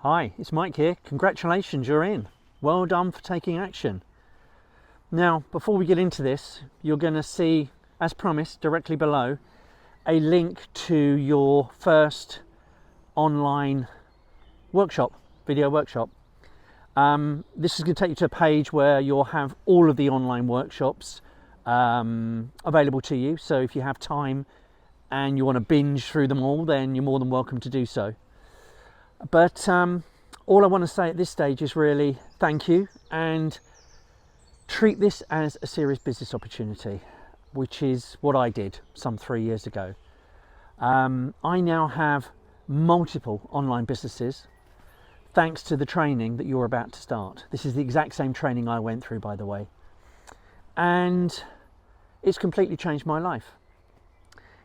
Hi, it's Mike here. Congratulations, you're in. Well done for taking action. Now, before we get into this, you're going to see, as promised, directly below, a link to your first online workshop, video workshop. This is going to take you to a page where you'll have all of the online workshops available to you. So if you have time and you want to binge through them all, then you're more than welcome to do so. But all I want to say at this stage is really thank you, and treat this as a serious business opportunity, which is what I did some 3 years ago. I now have multiple online businesses thanks to the training that you're about to start. This is the exact same training I went through, by the way, and it's completely changed my life.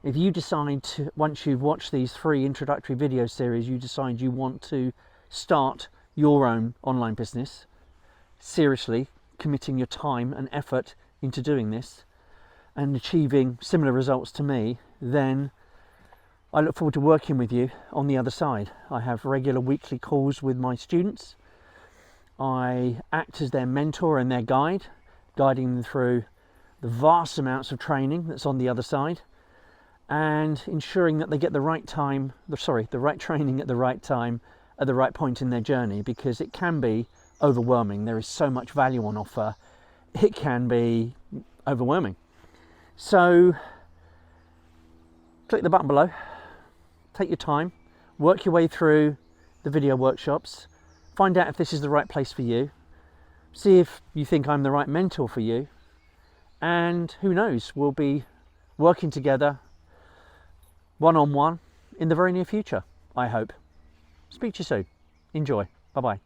If you decide to, once you've watched these 3 introductory video series, you decide you want to start your own online business, seriously committing your time and effort into doing this and achieving similar results to me, then I look forward to working with you on the other side. I have regular weekly calls with my students. I act as their mentor and their guide, guiding them through the vast amounts of training that's on the other side, and ensuring that they get the right training at the right time, at the right point in their journey, because it can be overwhelming. There is so much value on offer. It can be overwhelming. So click the button below, take your time, work your way through the video workshops, find out if this is the right place for you, see if you think I'm the right mentor for you, and who knows, we'll be working together one-on-one in the very near future, I hope. Speak to you soon. Enjoy. Bye-bye.